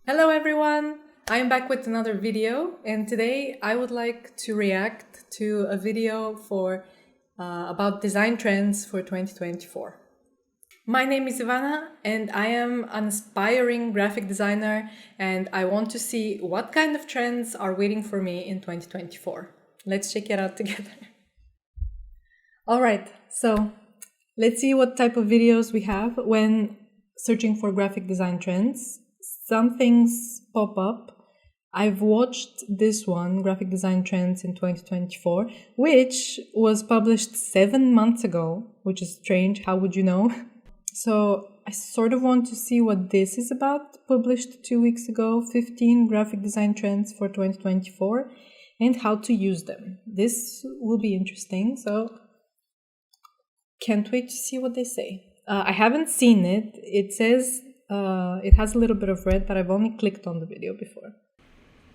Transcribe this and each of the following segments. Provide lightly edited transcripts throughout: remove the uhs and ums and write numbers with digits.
Hello everyone! I am back with another video, and today I would like to react to a video about design trends for 2024. My name is Ivana and I am an aspiring graphic designer, and I want to see what kind of trends are waiting for me in 2024. Let's check it out together. Alright, so let's see what type of videos we have when searching for graphic design trends. Some things pop up. I've watched this one, Graphic Design Trends in 2024, which was published 7 months ago, which is strange. How would you know? So I sort of want to see what this is about, published 2 weeks ago, 15 graphic design trends for 2024, and how to use them. This will be interesting, so can't wait to see what they say. I haven't seen it. It says it has a little bit of red, but I've only clicked on the video before.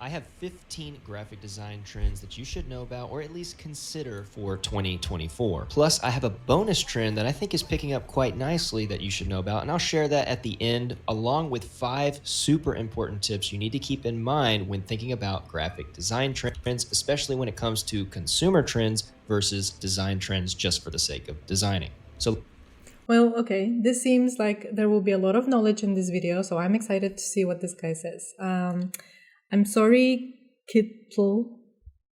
I have 15 graphic design trends that you should know about or at least consider for 2024. Plus, I have a bonus trend that I think is picking up quite nicely that you should know about, and I'll share that at the end, along with 5 super important tips you need to keep in mind when thinking about graphic design trends, especially when it comes to consumer trends versus design trends just for the sake of designing. Well, okay, this seems like there will be a lot of knowledge in this video, so I'm excited to see what this guy says. I'm sorry, Kittle.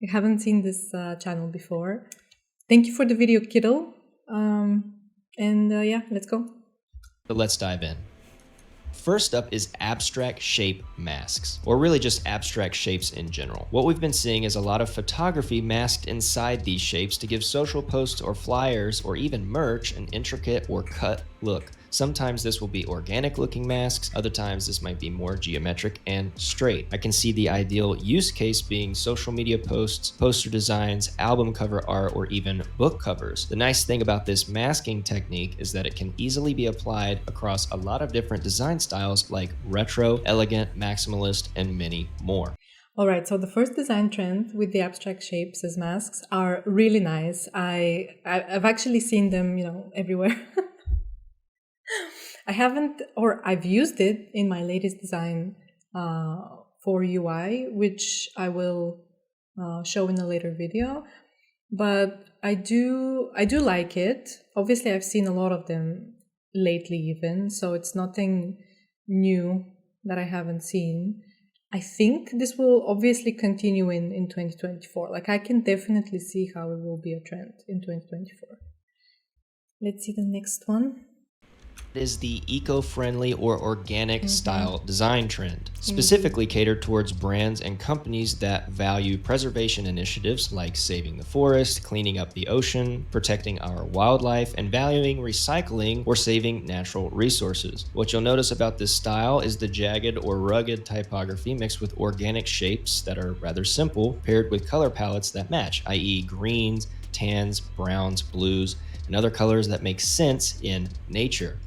I haven't seen this channel before. Thank you for the video, Kittle. Yeah, let's go. But let's dive in. First up is abstract shape masks, or really just abstract shapes in general. What we've been seeing is a lot of photography masked inside these shapes to give social posts or flyers or even merch an intricate or cut look. Sometimes this will be organic looking masks, other times this might be more geometric and straight. I can see the ideal use case being social media posts, poster designs, album cover art, or even book covers. The nice thing about this masking technique is that it can easily be applied across a lot of different design styles like retro, elegant, maximalist, and many more. All right, so the first design trend with the abstract shapes as masks are really nice. I've actually seen them, everywhere. I've used it in my latest design for UI, which I will show in a later video. But I do like it. Obviously, I've seen a lot of them lately even, so it's nothing new that I haven't seen. I think this will obviously continue in 2024. Like, I can definitely see how it will be a trend in 2024. Let's see the next one. Is the eco-friendly or organic style design trend, specifically catered towards brands and companies that value preservation initiatives like saving the forest, cleaning up the ocean, protecting our wildlife, and valuing recycling or saving natural resources. What you'll notice about this style is the jagged or rugged typography mixed with organic shapes that are rather simple, paired with color palettes that match, i.e. greens, tans, browns, blues, and other colors that make sense in nature.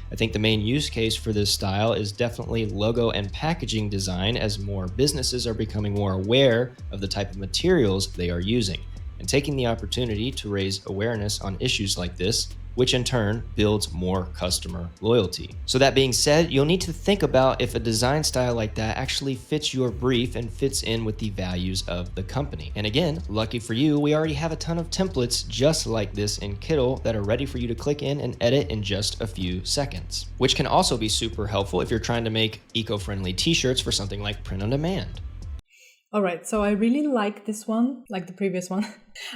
I think the main use case for this style is definitely logo and packaging design, as more businesses are becoming more aware of the type of materials they are using and taking the opportunity to raise awareness on issues like this, which in turn builds more customer loyalty. So that being said, you'll need to think about if a design style like that actually fits your brief and fits in with the values of the company. And again, lucky for you, we already have a ton of templates just like this in Kittle that are ready for you to click in and edit in just a few seconds, which can also be super helpful if you're trying to make eco-friendly t-shirts for something like print on demand. All right, so I really like this one, like the previous one.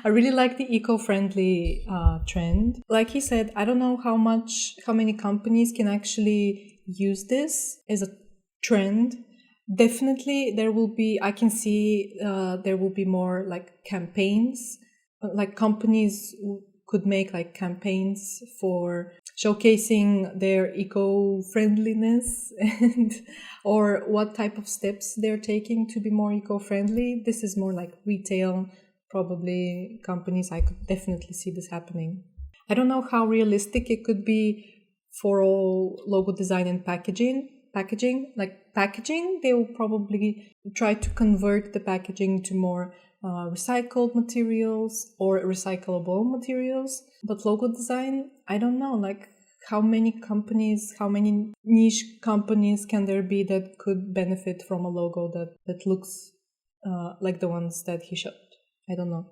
I really like the eco-friendly trend. Like he said, I don't know how many companies can actually use this as a trend. Definitely I can see there will be more like campaigns, like companies could make like campaigns for showcasing their eco-friendliness and or what type of steps they're taking to be more eco-friendly. This is more like retail, probably companies. I could definitely see this happening. I don't know how realistic it could be for all logo design and packaging. Like packaging, they will probably try to convert the packaging to more recycled materials or recyclable materials. But logo design, I don't know, like how many companies, how many niche companies can there be that could benefit from a logo that looks like the ones that he showed? I don't know.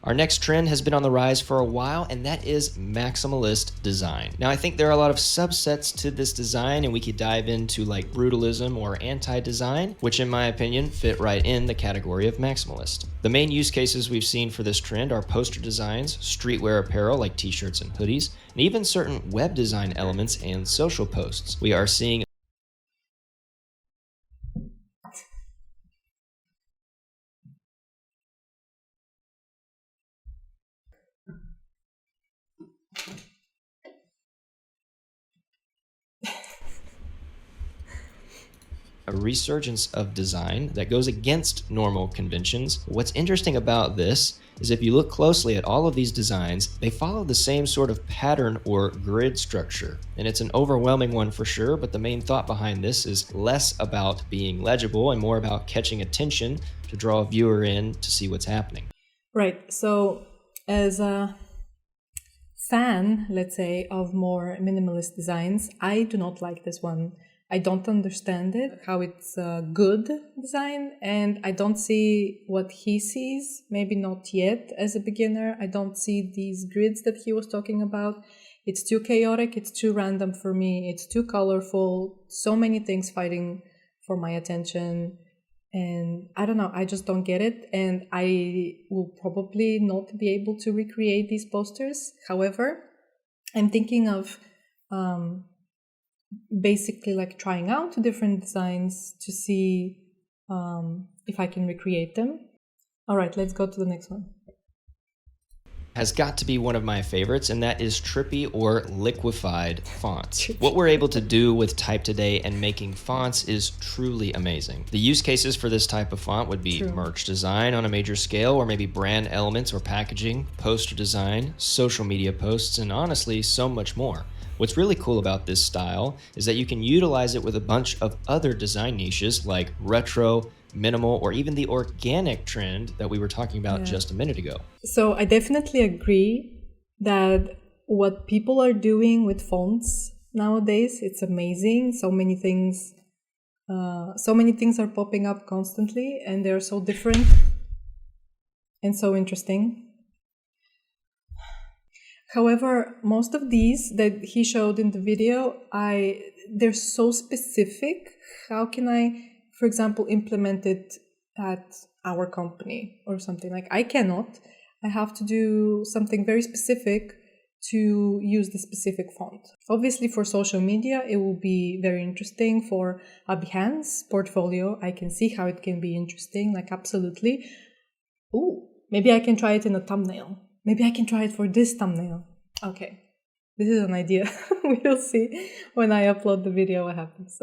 Our next trend has been on the rise for a while, and that is maximalist design. Now, I think there are a lot of subsets to this design, and we could dive into like brutalism or anti-design, which in my opinion fit right in the category of maximalist. The main use cases we've seen for this trend are poster designs, streetwear apparel like t-shirts and hoodies, and even certain web design elements and social posts. We are seeing a resurgence of design that goes against normal conventions. What's interesting about this is if you look closely at all of these designs, they follow the same sort of pattern or grid structure. And it's an overwhelming one for sure, but the main thought behind this is less about being legible and more about catching attention to draw a viewer in to see what's happening. Right. So as a fan, let's say, of more minimalist designs, I do not like this one. I don't understand it, how it's a good design, and I don't see what he sees, maybe not yet as a beginner. I don't see these grids that he was talking about. It's too chaotic, it's too random for me, it's too colorful, so many things fighting for my attention, and I don't know, I just don't get it, and I will probably not be able to recreate these posters. However, I'm thinking of basically like trying out different designs to see if I can recreate them. All right, let's go to the next one. Has got to be one of my favorites, and that is trippy or liquefied fonts. What we're able to do with type today and making fonts is truly amazing. The use cases for this type of font would be merch design on a major scale, or maybe brand elements or packaging, poster design, social media posts, and honestly, so much more. What's really cool about this style is that you can utilize it with a bunch of other design niches like retro, minimal, or even the organic trend that we were talking about just a minute ago. So I definitely agree that what people are doing with fonts nowadays, it's amazing. So many things are popping up constantly, and they're so different and so interesting. However, most of these that he showed in the video, they're so specific. How can I, for example, implement it at our company or something? Like, I cannot. I have to do something very specific to use the specific font. Obviously, for social media, it will be very interesting. For a Behance portfolio, I can see how it can be interesting, like absolutely. Ooh, maybe I can try it in a thumbnail. Maybe I can try it for this thumbnail. Okay, this is an idea. We'll see when I upload the video what happens.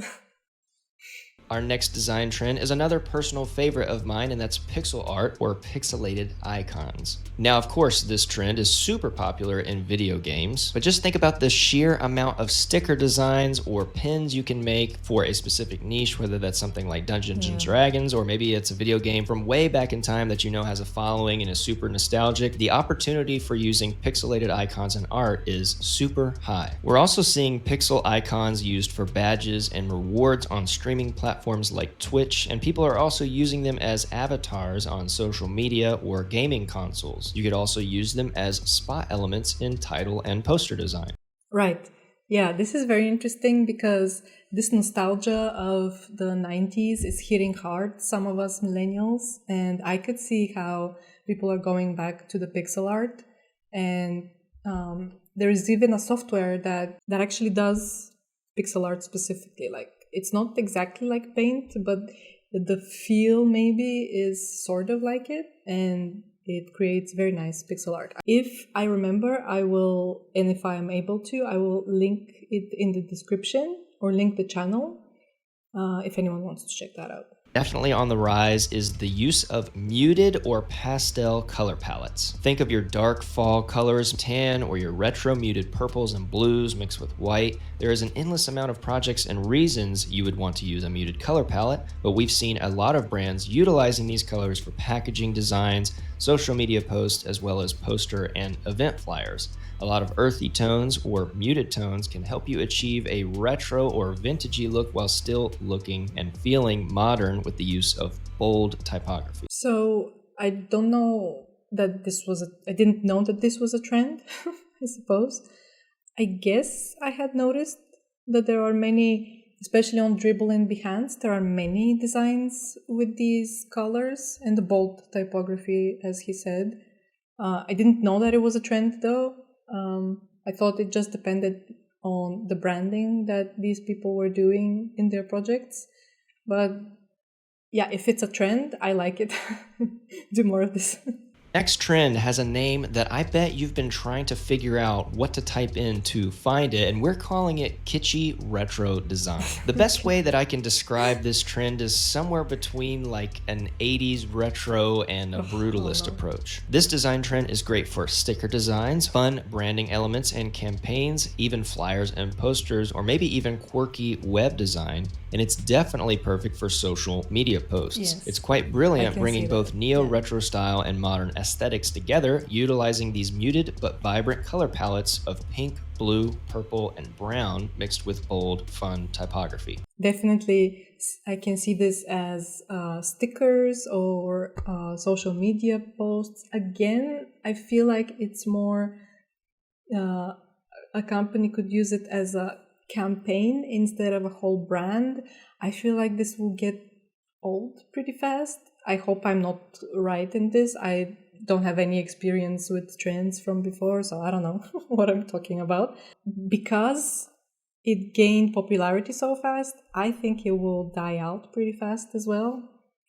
Our next design trend is another personal favorite of mine, and that's pixel art or pixelated icons. Now, of course, this trend is super popular in video games, but just think about the sheer amount of sticker designs or pins you can make for a specific niche, whether that's something like Dungeons and Dragons, or maybe it's a video game from way back in time that you know has a following and is super nostalgic. The opportunity for using pixelated icons in art is super high. We're also seeing pixel icons used for badges and rewards on streaming platforms like Twitch, and people are also using them as avatars on social media or gaming consoles. You could also use them as spot elements in title and poster design. Right. Yeah, this is very interesting because this nostalgia of the 90s is hitting hard, some of us millennials, and I could see how people are going back to the pixel art. And there is even a software that actually does pixel art specifically. Like, it's not exactly like Paint, but the feel maybe is sort of like it, and it creates very nice pixel art. If I remember, I will, and if I am able to, I will link it in the description or link the channel if anyone wants to check that out. Definitely on the rise is the use of muted or pastel color palettes. Think of your dark fall colors, tan, or your retro muted purples and blues mixed with white. There is an endless amount of projects and reasons you would want to use a muted color palette, but we've seen a lot of brands utilizing these colors for packaging designs, social media posts, as well as poster and event flyers. A lot of earthy tones or muted tones can help you achieve a retro or vintagey look while still looking and feeling modern with the use of bold typography. So I don't know that I didn't know that this was a trend, I suppose. I guess I had noticed that there are many, especially on Dribble and Behance, there are many designs with these colors and the bold typography, as he said. I didn't know that it was a trend though. I thought it just depended on the branding that these people were doing in their projects. But yeah, if it's a trend, I like it. Do more of this. Next trend has a name that I bet you've been trying to figure out what to type in to find it, and we're calling it kitschy retro design. The best way that I can describe this trend is somewhere between like an 80s retro and a brutalist approach. This design trend is great for sticker designs, fun branding elements and campaigns, even flyers and posters, or maybe even quirky web design, and it's definitely perfect for social media posts. Yes. It's quite brilliant, bringing both that. neo-retro style and modern aesthetics together, utilizing these muted but vibrant color palettes of pink, blue, purple, and brown mixed with bold, fun typography. Definitely, I can see this as stickers or social media posts. Again, I feel like it's more a company could use it as a campaign instead of a whole brand. I feel like this will get old pretty fast. I hope I'm not right in this. I don't have any experience with trends from before, so I don't know what I'm talking about. Because it gained popularity so fast, I think it will die out pretty fast as well.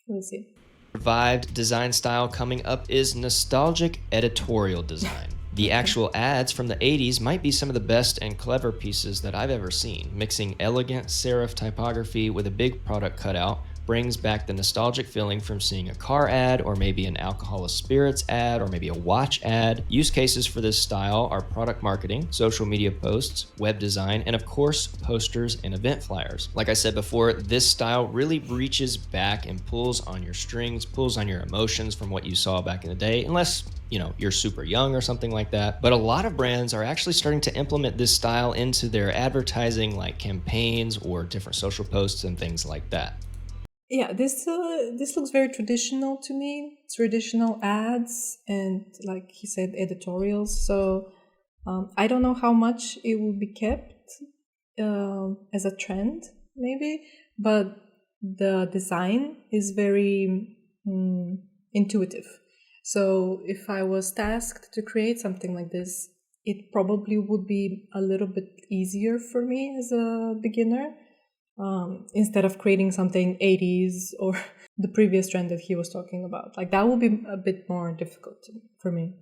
We'll see. Revived design style coming up is nostalgic editorial design. The actual ads from the 80s might be some of the best and clever pieces that I've ever seen. Mixing elegant serif typography with a big product cutout brings back the nostalgic feeling from seeing a car ad, or maybe an alcohol or spirits ad, or maybe a watch ad. Use cases for this style are product marketing, social media posts, web design, and of course, posters and event flyers. Like I said before, this style really reaches back and pulls on your strings, pulls on your emotions from what you saw back in the day, unless you're super young or something like that. But a lot of brands are actually starting to implement this style into their advertising, like campaigns or different social posts and things like that. Yeah, this looks very traditional to me. Traditional ads and, like he said, editorials. So I don't know how much it will be kept as a trend, maybe, but the design is very intuitive. So if I was tasked to create something like this, it probably would be a little bit easier for me as a beginner. Instead of creating something 80s or the previous trend that he was talking about. Like, that would be a bit more difficult for me.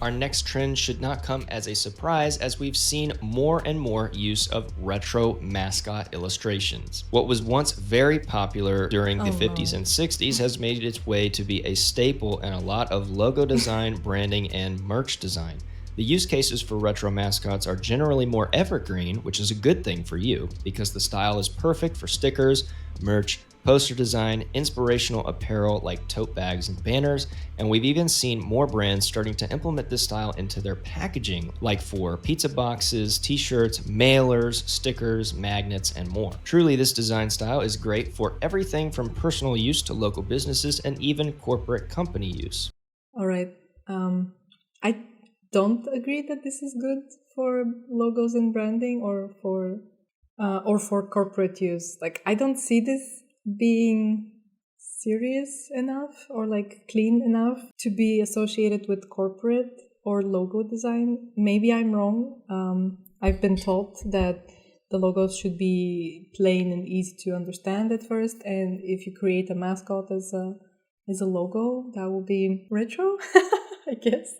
Our next trend should not come as a surprise, as we've seen more and more use of retro mascot illustrations. What was once very popular during the 50s and 60s has made its way to be a staple in a lot of logo design, branding, and merch design. The use cases for retro mascots are generally more evergreen, which is a good thing for you, because the style is perfect for stickers, merch, poster design, inspirational apparel like tote bags and banners, and we've even seen more brands starting to implement this style into their packaging, like for pizza boxes, t-shirts, mailers, stickers, magnets, and more. Truly, this design style is great for everything from personal use to local businesses and even corporate company use. All right. I don't agree that this is good for logos and branding or for corporate use. Like, I don't see this being serious enough or like clean enough to be associated with corporate or logo design. Maybe I'm wrong. I've been taught that the logos should be plain and easy to understand at first, and if you create a mascot as a logo, that will be retro, I guess.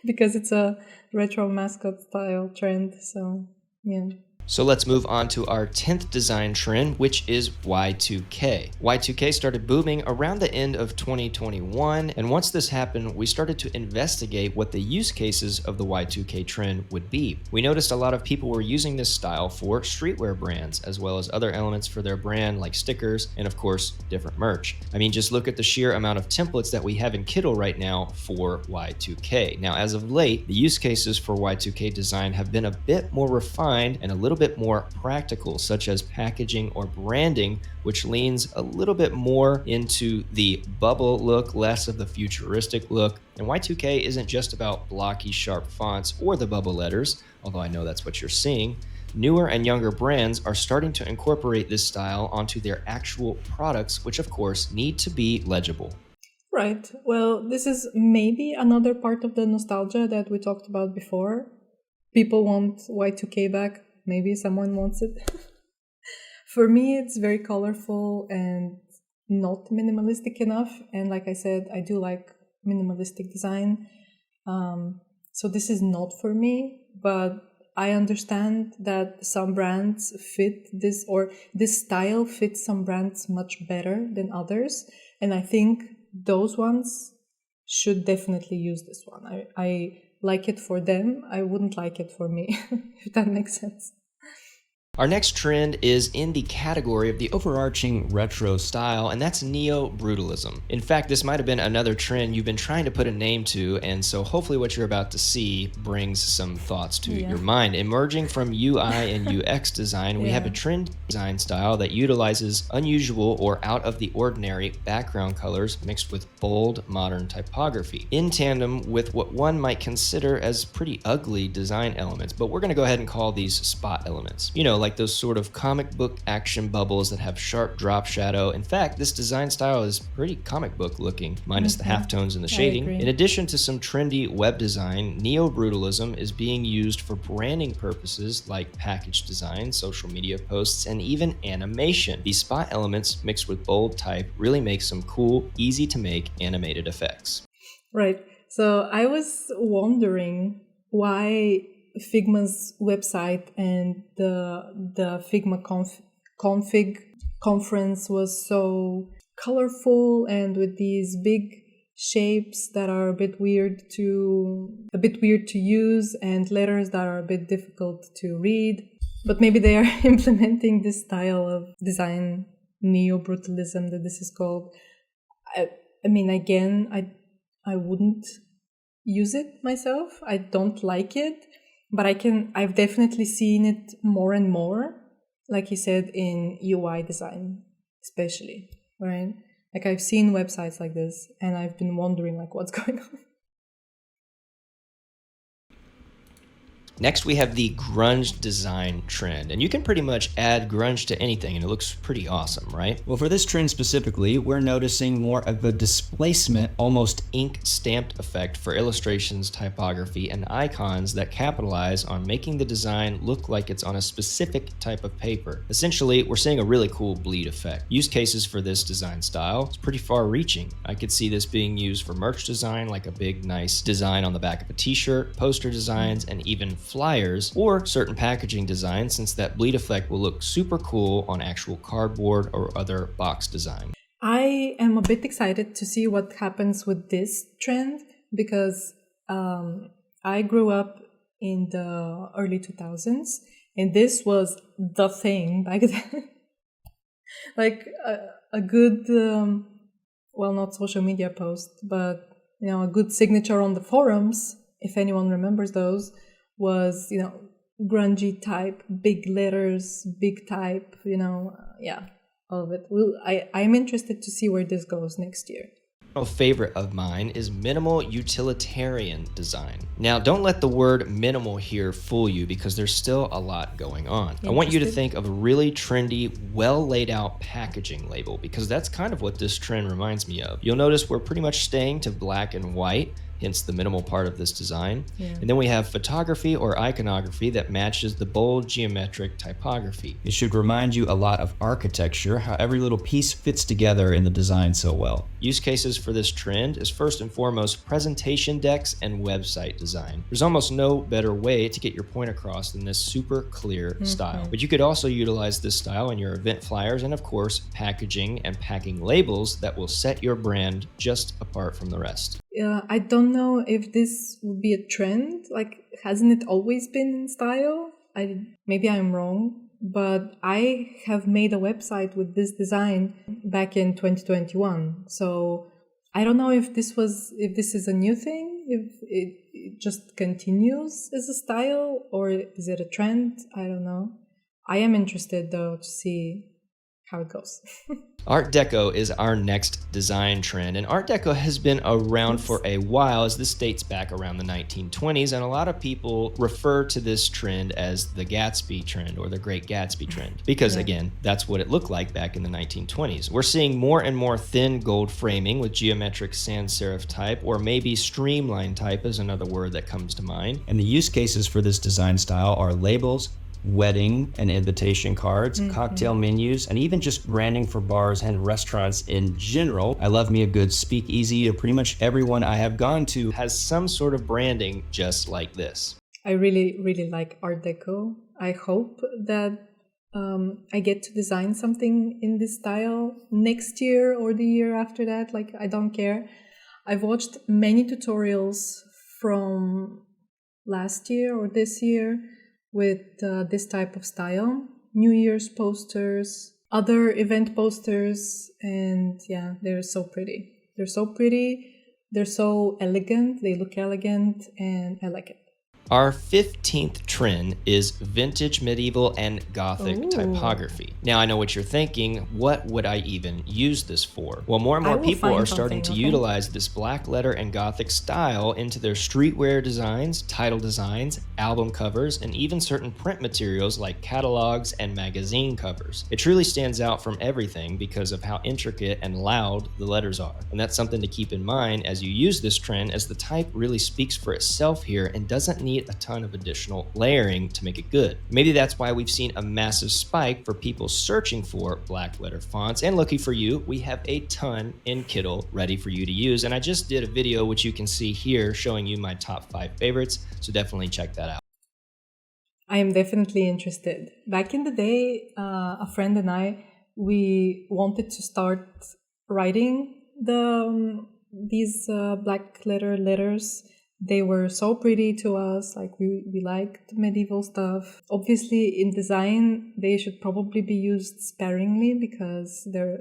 Because it's a retro mascot style trend, so yeah. So let's move on to our 10th design trend, which is Y2K. Y2K started booming around the end of 2021, and once this happened, we started to investigate what the use cases of the Y2K trend would be. We noticed a lot of people were using this style for streetwear brands, as well as other elements for their brand like stickers and of course, different merch. I mean, just look at the sheer amount of templates that we have in Kittle right now for Y2K. Now, as of late, the use cases for Y2K design have been a bit more refined and a little bit more practical, such as packaging or branding, which leans a little bit more into the bubble look, less of the futuristic look. And Y2K isn't just about blocky, sharp fonts or the bubble letters, although I know that's what you're seeing. Newer and younger brands are starting to incorporate this style onto their actual products, which of course need to be legible. Right. Well, this is maybe another part of the nostalgia that we talked about before. People want Y2K back. Maybe someone wants it. For me, it's very colorful and not minimalistic enough. And like I said, I do like minimalistic design. So this is not for me, but I understand that some brands fit this, or this style fits some brands much better than others. And I think those ones should definitely use this one. I like it for them. I wouldn't like it for me, if that makes sense. Our next trend is in the category of the overarching retro style, and that's neo-brutalism. In fact, this might have been another trend you've been trying to put a name to, and so hopefully what you're about to see brings some thoughts to your mind. Emerging from UI and UX design, we have a trend design style that utilizes unusual or out of the ordinary background colors mixed with bold, modern typography, in tandem with what one might consider as pretty ugly design elements, but we're going to go ahead and call these spot elements. You know, like those sort of comic book action bubbles that have sharp drop shadow. In fact, this design style is pretty comic book looking, minus the halftones and the shading. In addition to some trendy web design, neo-brutalism is being used for branding purposes like package design, social media posts, and even animation. These spot elements mixed with bold type really make some cool, easy to make animated effects. Right. So I was wondering why Figma's website and the Figma config conference was so colorful and with these big shapes that are a bit weird to use and letters that are a bit difficult to read. But maybe they are implementing this style of design, neo-brutalism, that this is called. I mean, again, I wouldn't use it myself. I don't like it. But I've definitely seen it more and more, like you said, in UI design, especially, right? Like I've seen websites like this and I've been wondering like what's going on. Next, we have the grunge design trend, and you can pretty much add grunge to anything and it looks pretty awesome, right? Well, for this trend specifically, we're noticing more of a displacement, almost ink stamped effect for illustrations, typography, and icons that capitalize on making the design look like it's on a specific type of paper. Essentially, we're seeing a really cool bleed effect. Use cases for this design style is pretty far reaching. I could see this being used for merch design, like a big, nice design on the back of a t-shirt, poster designs, and even flyers, or certain packaging designs, since that bleed effect will look super cool on actual cardboard or other box design. I am a bit excited to see what happens with this trend because I grew up in the early 2000s and this was the thing back then. Like a good, well, not social media post, but a good signature on the forums, if anyone remembers those, was, grungy type, big letters, big type, all of it. I'm interested to see where this goes next year. A favorite of mine is minimal utilitarian design. Now, don't let the word minimal here fool you because there's still a lot going on. I want you to think of a really trendy, well laid out packaging label because that's kind of what this trend reminds me of. You'll notice we're pretty much staying to black and white, hence the minimal part of this design. Yeah. And then we have photography or iconography that matches the bold geometric typography. It should remind you a lot of architecture, how every little piece fits together in the design so well. Use cases for this trend is first and foremost presentation decks and website design. There's almost no better way to get your point across than this super clear style. But you could also utilize this style in your event flyers and of course packaging and packing labels that will set your brand just apart from the rest. I don't know if this would be a trend. Like, hasn't it always been in style? Maybe I'm wrong, but I have made a website with this design back in 2021. So I don't know if this is a new thing, if it just continues as a style, or is it a trend? I don't know. I am interested though to see how it goes. Art Deco is our next design trend, and Art Deco has been around for a while, as this dates back around the 1920s, and a lot of people refer to this trend as the Gatsby trend or the Great Gatsby trend, because again, that's what it looked like back in the 1920s. We're seeing more and more thin gold framing with geometric sans serif type, or maybe streamline type is another word that comes to mind. And the use cases for this design style are labels, wedding and invitation cards, cocktail menus, and even just branding for bars and restaurants in general. I love me a good speakeasy, and pretty much everyone I have gone to Has some sort of branding just like this. I really, really like Art Deco. I hope that I get to design something in this style next year or the year after that. Like, I don't care. I've watched many tutorials from last year or this year with this type of style. New Year's posters, other event posters, and yeah, they're so pretty. They're so pretty, they're so elegant, they look elegant, and I like it. Our 15th trend is vintage, medieval, and Gothic typography. Now, I know what you're thinking. What would I even use this for? Well, more and more people are starting to utilize this black letter and Gothic style into their streetwear designs, title designs, album covers, and even certain print materials like catalogs and magazine covers. It truly stands out from everything because of how intricate and loud the letters are. And that's something to keep in mind as you use this trend, as the type really speaks for itself here and doesn't need a ton of additional layering to make it good. Maybe that's why we've seen a massive spike for people searching for black letter fonts, and lucky for you, we have a ton in Kittle ready for you to use. And I just did a video which you can see here showing you my top 5 favorites, so definitely check that out. I am definitely interested. Back in the day, a friend and I, we wanted to start writing these black letters. They were so pretty to us, like we liked medieval stuff. Obviously, in design, they should probably be used sparingly because they're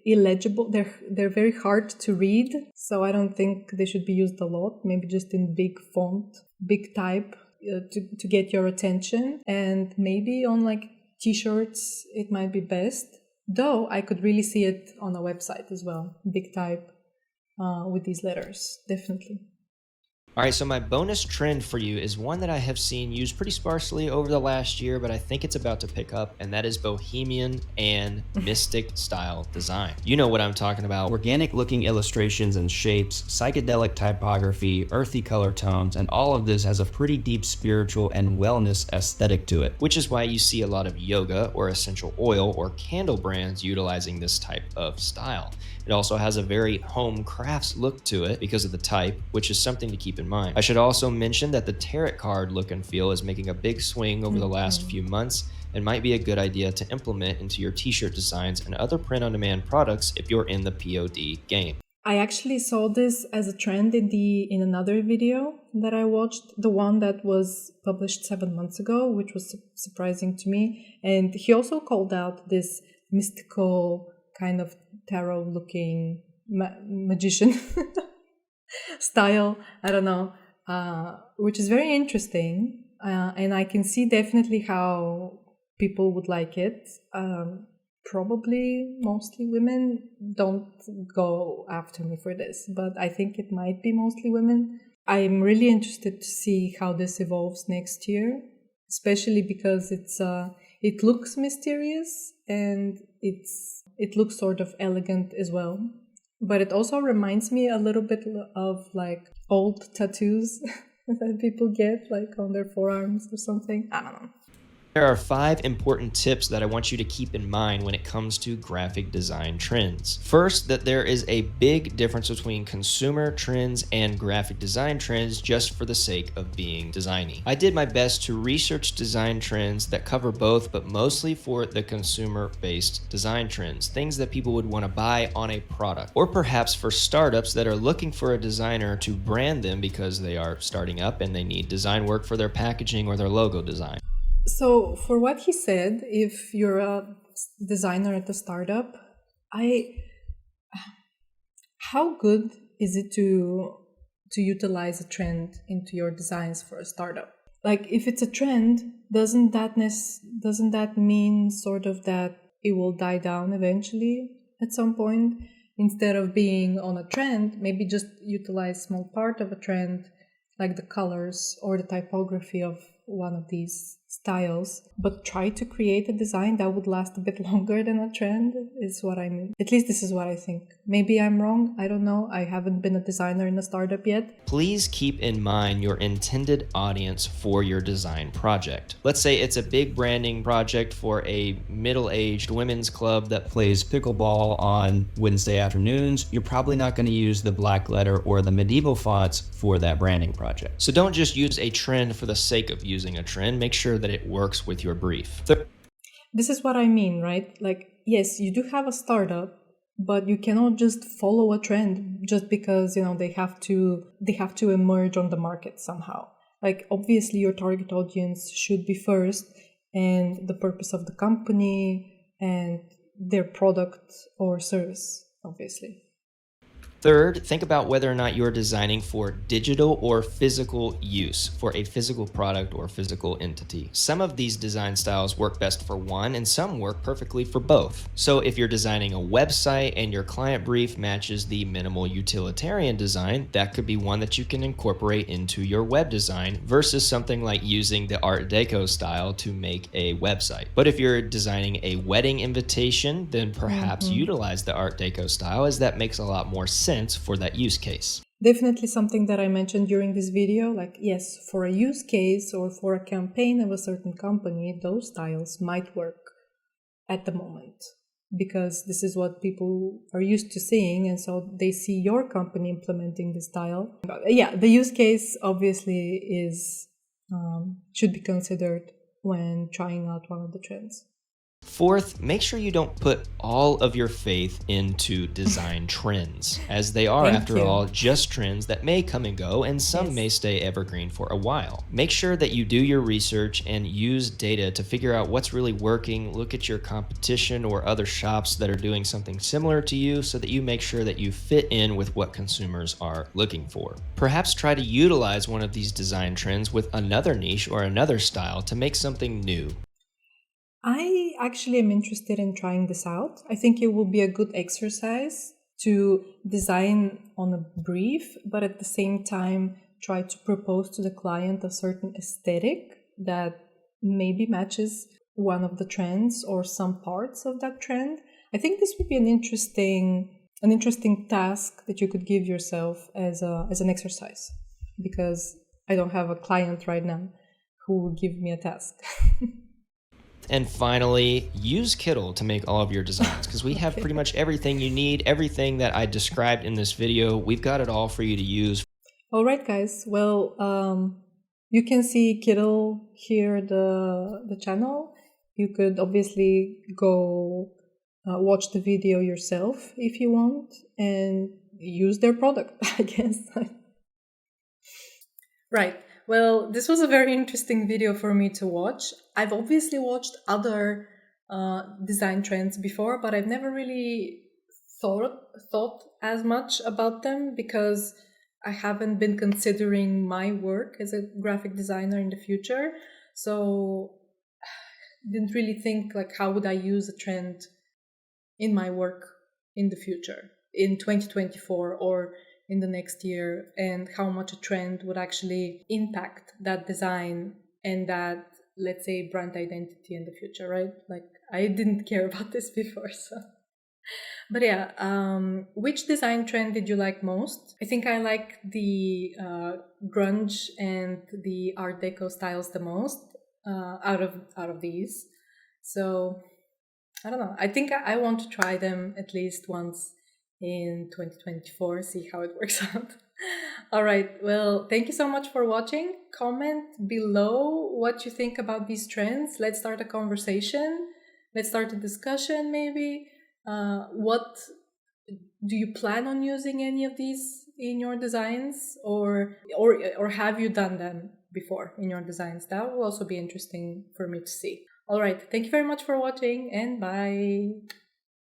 illegible. They're very hard to read, so I don't think they should be used a lot. Maybe just in big font, big type to get your attention. And maybe on like t-shirts, it might be best. Though I could really see it on a website as well, big type with these letters, definitely. All right, so my bonus trend for you is one that I have seen used pretty sparsely over the last year, but I think it's about to pick up, and that is bohemian and mystic style design. You know what I'm talking about. organic looking illustrations and shapes, psychedelic typography, earthy color tones, and all of this has a pretty deep spiritual and wellness aesthetic to it. Which is why you see a lot of yoga or essential oil or candle brands utilizing this type of style. It also has a very home crafts look to it because of the type, which is something to keep in mind. I should also mention that the tarot card look and feel is making a big swing over the last few months and might be a good idea to implement into your t-shirt designs and other print-on-demand products if you're in the POD game. I actually saw this as a trend in another video that I watched, the one that was published 7 months ago, which was surprising to me. And he also called out this mystical kind of tarot looking magician style, I don't know, which is very interesting, and I can see definitely how people would like it. Probably mostly women. Don't go after me for this, but I think it might be mostly women. I'm really interested to see how this evolves next year, especially because it looks mysterious and it looks sort of elegant as well. But it also reminds me a little bit of like old tattoos that people get like on their forearms or something. I don't know. There are 5 important tips that I want you to keep in mind when it comes to graphic design trends. First, that there is a big difference between consumer trends and graphic design trends just for the sake of being designy. I did my best to research design trends that cover both, but mostly for the consumer-based design trends, things that people would want to buy on a product, or perhaps for startups that are looking for a designer to brand them because they are starting up and they need design work for their packaging or their logo design. So for what he said, if you're a designer at a startup, how good is it to utilize a trend into your designs for a startup? Like if it's a trend, doesn't that mean sort of that it will die down eventually at some point? Instead of being on a trend, maybe just utilize small part of a trend, like the colors or the typography of one of these styles, but try to create a design that would last a bit longer than a trend is what I mean. At least this is what I think. Maybe I'm wrong. I don't know. I haven't been a designer in a startup yet. Please keep in mind your intended audience for your design project. Let's say it's a big branding project for a middle-aged women's club that Plays pickleball on Wednesday afternoons. You're probably not going to use the black letter or the medieval fonts for that branding project. So don't just use a trend for the sake of using a trend. Make sure that it works with your brief. This is what I mean, right? Like, yes, you do have a startup, but you cannot just follow a trend just because, they have to emerge on the market somehow. Like, obviously your target audience should be first, and the purpose of the company and their product or service, obviously. Third, think about whether or not you're designing for digital or physical use, for a physical product or physical entity. Some of these design styles work best for one, and some work perfectly for both. So if you're designing a website and your client brief matches the minimal utilitarian design, that could be one that you can incorporate into your web design versus something like using the Art Deco style to make a website. But if you're designing a wedding invitation, then perhaps utilize the Art Deco style, as that makes a lot more sense for that use case. Definitely something that I mentioned during this video, like yes, for a use case or for a campaign of a certain company, those styles might work at the moment because this is what people are used to seeing, and so they see your company implementing this style. Yeah, the use case obviously is should be considered when trying out one of the trends. Fourth, make sure you don't put all of your faith into design trends, as they are, after all, just trends that may come and go, and some may stay evergreen for a while. Make sure that you do your research and use data to figure out what's really working. Look at your competition or other shops that are doing something similar to you so that you make sure that you fit in with what consumers are looking for. Perhaps try to utilize one of these design trends with another niche or another style to make something new. I actually am interested in trying this out. I think it will be a good exercise to design on a brief, but at the same time try to propose to the client a certain aesthetic that maybe matches one of the trends or some parts of that trend. I think this would be an interesting task that you could give yourself as an exercise, because I don't have a client right now who will give me a task. And finally, use Kittle to make all of your designs, because we have pretty much everything you need, everything that I described in this video. We've got it all for you to use. All right, guys. Well, you can see Kittle here, the channel. You could obviously go watch the video yourself if you want and use their product, I guess. Right. Well, this was a very interesting video for me to watch. I've obviously watched other design trends before, but I've never really thought as much about them because I haven't been considering my work as a graphic designer in the future. So didn't really think like how would I use a trend in my work in the future, in 2024 or in the next year, and how much a trend would actually impact that design and that, let's say, brand identity in the future, right? Like I didn't care about this before, so But yeah, which design trend did you like most? I think I like the grunge and the Art Deco styles the most out of these. So I don't know. I think I want to try them at least once in 2024, see how it works out. All right. Well, thank you so much for watching. Comment below what you think about these trends. Let's start a conversation. Let's start a discussion maybe. What do you plan on using any of these in your designs, or have you done them before in your designs? That will also be interesting for me to see. All right. Thank you very much for watching, and bye.